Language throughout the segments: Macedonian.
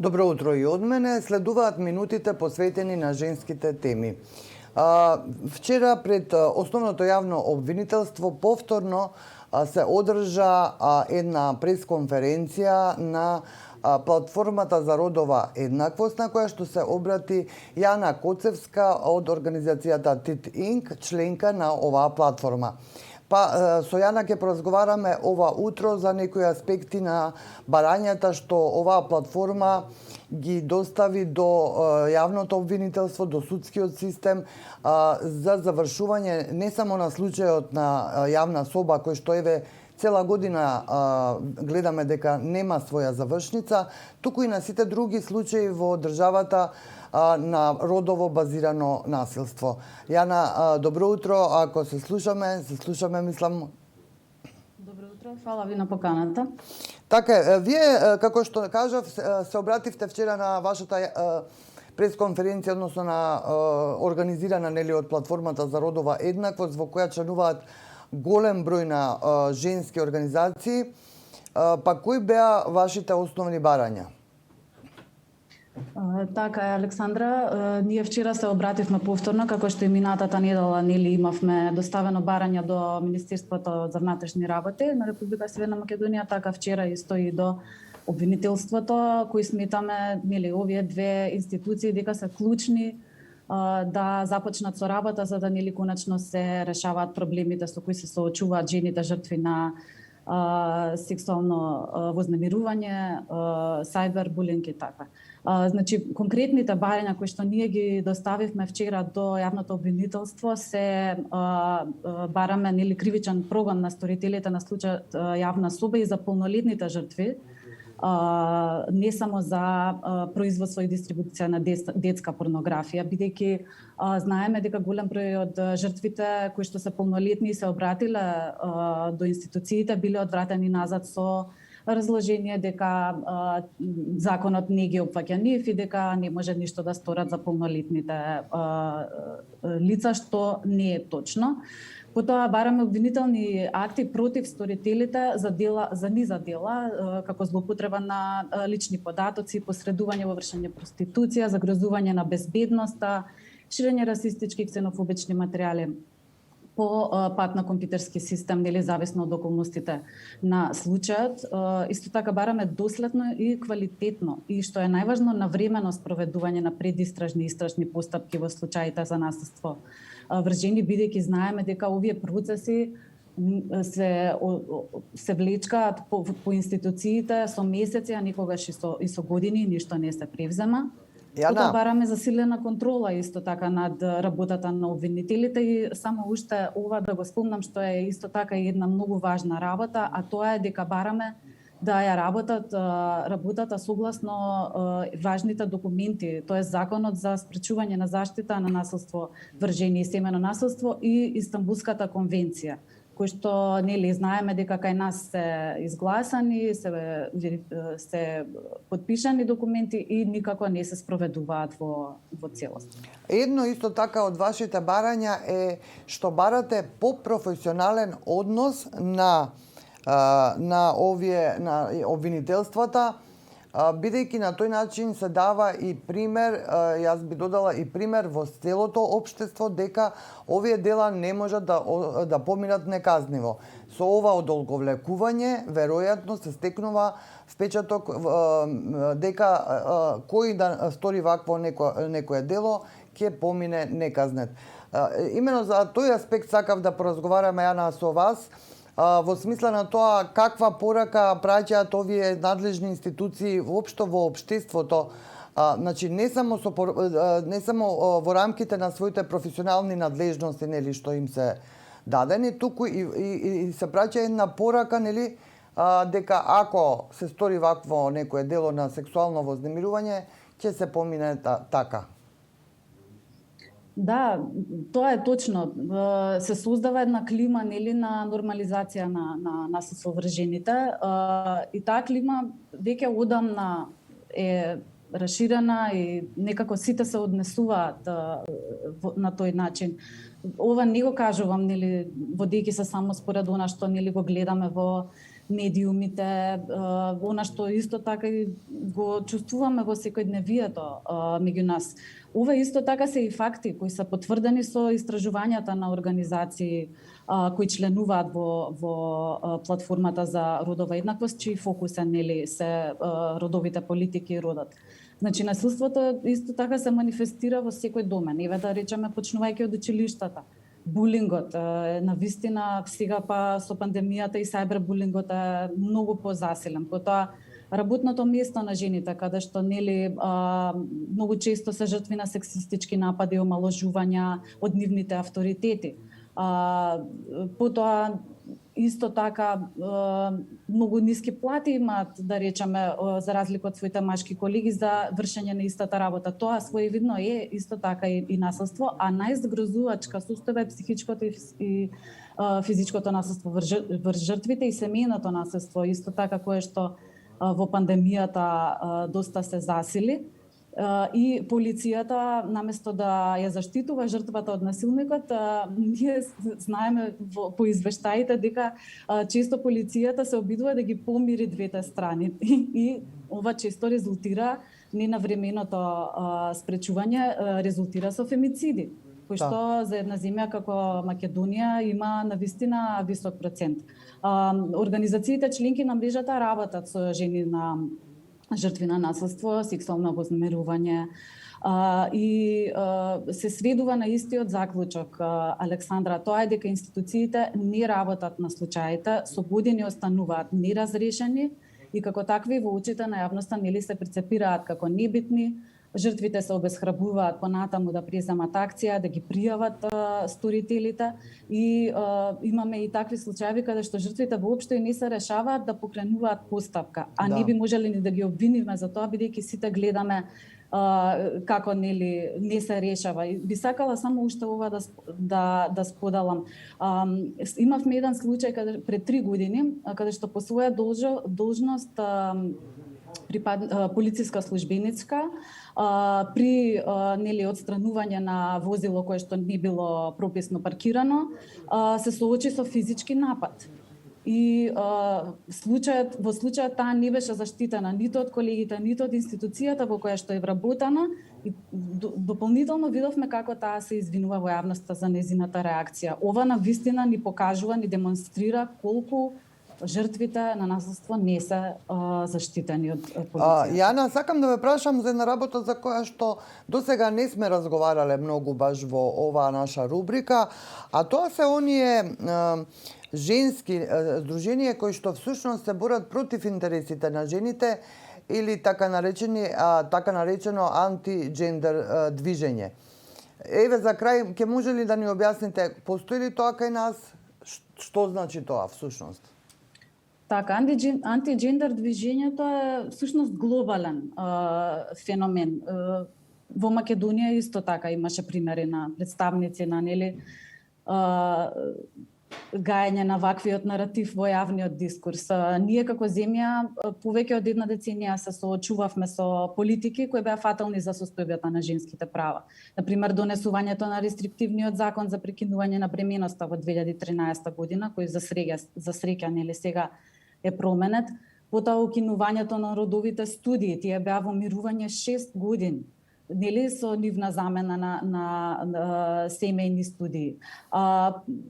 Добро утро и од мене. Следуваат минутите посветени на женските теми. Вчера пред основното јавно обвинителство повторно се одржа една пресконференција на платформата за родова еднаквост, на која што се обрати Јана Коцевска од организацијата ТИТ Инк, членка на оваа платформа. Со Јана ќе поразговараме ова утро за некои аспекти на барањата што оваа платформа ги достави до јавното обвинителство, до судскиот систем за завршување не само на случајот на јавна соба кој што цела година гледаме дека нема своја завршница, туку и на сите други случаи во државата на родово базирано насилство. Јана, добро утро, ако се слушаме, мислам. Добро утро, фала ви на поканата. Така, вие, како што кажав, се обративте вчера на вашата пресконференција, односно на организирана од платформата за родова еднаквост, во која членуваат голем број на женски организации. Кои беа вашите основни барања? Така е, Александра. Ние вчера се обративме повторно, како што и минатата недела имавме доставено барање до Министерството за внатрешни работи на Република Северна Македонија, така вчера исто и до обвинителството, кои сметаме овие две институции дека се клучни да започнат со работа за да конечно се решаваат проблемите со кои се соочуваат жените жртви на сексуално вознемирување, сајбербулинг и така. Значи, конкретните барања кои што ние ги доставивме вчера до јавното обвинителство се бараме кривичен прогон на сторителите на случајот јавна соба и за полнолетните жртви, не само за производство и дистрибуција на детска порнографија, бидејќи знаеме дека голем број од жртвите кои што се полнолетни се обратиле до институциите биле одвратени назад со разложение дека законот не ги опфаќа нив и дека не може ништо да сторат за полнолетните лица, што не е точно. Потоа бараме обвинителни акти против сторителите за низа дела, како злоупотреба на лични податоци, посредување во вршење проституција, загрозување на безбедноста, ширење расистички и ксенофобични материјали по пат на компјутерски систем, зависно од околностите на случајот. Исто така бараме доследно и квалитетно и што е најважно навремено спроведување на предистражни и истражни постапки во случаите за насилство врз жени, бидејќи знаеме дека овие процеси се влечкаат по институциите со месеци, а никогаш и со години, ништо не се превзема. Потоа бараме засилена контрола исто така над работата на обвинителите и само уште ова да го спомнам што е исто така и една многу важна работа, а тоа е дека бараме да ја работата согласно важните документи, тоа е Законот за спречување на заштита на насилство врз жени и семејно насилство и Истанбулската конвенција, кои што знаеме дека кај нас се изгласани, се подпишани документи и никако не се спроведуваат во целост. Едно исто така од вашите барања е што барате по-професионален однос на обвинителствата, бидејќи на тој начин се дава и пример, јас би додала и пример во целото општество дека овие дела не можат да поминат неказниво. Со ова одолговлекување веројатно се стекнува впечаток дека кој да стори вакво некое дело ќе помине неказнет. Имено за тој аспект сакав да поразговараме, Јана, со вас, во смисла на тоа каква порака праќаат овие надлежни институции воопшто во општеството, значи не само во рамките на своите професионални надлежности, што им се дадени, туку и се праќа една порака, дека ако се стори вакво некое дело на сексуално вознемирување, ќе се помине така. Да, тоа е точно. Се создава една клима на нормализација на насилство врз жените и таа клима веќе одамна е расширена и некако сите се однесуваат на тој начин. Ова не го кажувам, водејќи се само според она што го гледаме во медиумите, она што исто така и го чувствуваме во секојдневието меѓу нас. Ова исто така се и факти кои се потврдени со истражувањата на организации кои членуваат во платформата за родова еднаквост, чиј фокус е се родовите политики и родот. Значи насилството исто така се манифестира во секој домен. Еве да речеме почнувајќи од училиштата. Булингот навистина сега па со пандемијата и сајбербулингот е многу позасилен. Потоа работното место на жените каде што многу често се жртви на сексистички напади, омаложувања од нивните авторитети. Потоа исто така многу ниски плати имаат, да речеме, за разлика од своите машки колеги за вршење на истата работа. Тоа своевидно е исто така и насилство, а најзгрозувачка состојба е психичкото и физичкото насилство врз жртвите и семејното насилство, исто така кое што во пандемијата доста се засили. И полицијата, наместо да ја заштитува жртвата од насилникот, ние знаеме по извештаите дека често полицијата се обидува да ги помири двете страни. И ова често резултира ненавременото спречување, резултира со фемициди, кој што за една земја како Македонија има навистина висок процент. Организациите членки на мрежата работат со жени на жртви на насилство, сексуално вознемирување и се сведува на истиот заклучок, Александра, тоа е дека институциите не работат на случаите, со години остануваат неразрешени и како такви во очите на јавноста се прецепираат како небитни. Жртвите се обесхрабруваат понатаму да преземат акција, да ги пријават сторителите и имаме и такви случаи каде што жртвите воопшто и не се решаваат да покренуваат постапка, а не би можеле ни да ги обвинивме за тоа бидејќи сите гледаме како не се решава. И би сакала само уште ова да споделам. Имавме еден случај каде пред 3 години каде што по своја должност полициска службеничка при отстранување на возило кое што не било прописно паркирано, се соочи со физички напад. И во случајот таа не беше заштитена ниту од колегите, ниту од институцијата во која што е вработена и дополнително видовме како таа се извинува во јавноста за нејзината реакција. Ова навистина ни покажува, ни демонстрира колку жртвите на насилство не се заштитени од полицијата. Јана, сакам да ве прашам за една работа за која што досега не сме разговарале многу баш во оваа наша рубрика, а тоа се оние женски здруженија кои што всушност се борат против интересите на жените или така наречено анти-джендер движење. Еве за крај, ќе може ли да ни објасните, постои ли тоа кај нас? Што значи тоа всушност? Така, антиджендер движењето е всушност глобален феномен. Во Македонија исто така имаше примери на представници на гајање на ваквиот наратив во јавниот дискурс. Ние како земја повеќе од една деценија се соочувавме со политики кои беа фатални за состојбата на женските права. Например, донесувањето на рестриктивниот закон за прекинување на бременоста во 2013 година, кој за среќа сега е променет. Потоа укинувањето на родовите студии, тие беа во мирување 6 години. Со нивна замена на семејни студии.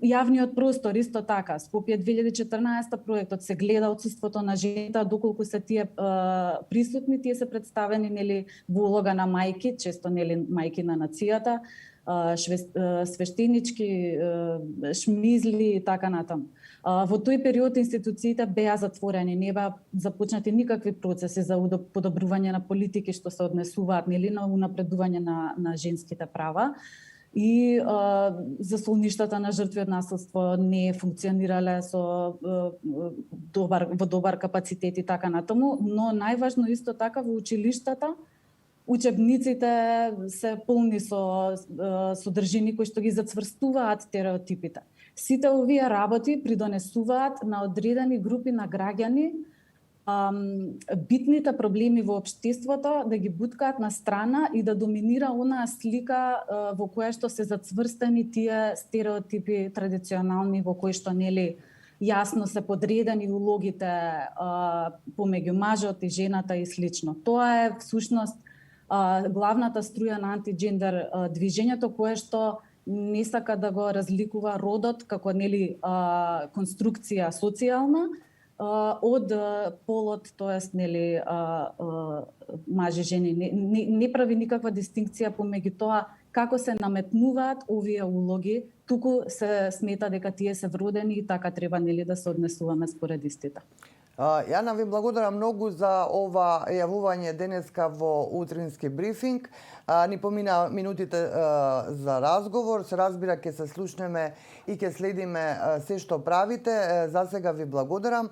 Јавниот простор исто така, Скопје 2014 проектот се гледа отсуството на жените, доколку се тие присутни, тие се представени во улога на мајки, често мајки на нацијата, свештенички, шмизли и така натаму. Во тој период институциите беа затворени, не беа започнати никакви процеси за подобрување на политики што се однесуваат на унапредување на женските права. И засолништата на жртви од насилство не функционирале во добар капацитет и така натаму, но најважно исто така во училиштата учебниците се полни со содржини кои што ги зацврстуваат стереотипите. Сите овие работи придонесуваат на одредени групи на граѓани битните проблеми во општеството да ги буткаат на страна и да доминира онаа слика во која што се зацврстени тие стереотипи традиционални во кои што јасно се подредени улогите помеѓу мажот и жената и слично. Тоа е всушност главната струја на антиджендер движењето, кое што не сака да го разликува родот како конструкција социјална од полот, тоест мажи, жени, не прави никаква дистинкција помеѓу тоа како се наметнуваат овие улоги, туку се смета дека тие се вродени и така треба да се однесуваме според истите. Јана, ви благодарам многу за ова јавување денеска во утрински брифинг. Ни помина минутите за разговор. Се разбира, ќе се слушнеме и ќе следиме се што правите. За сега ви благодарам.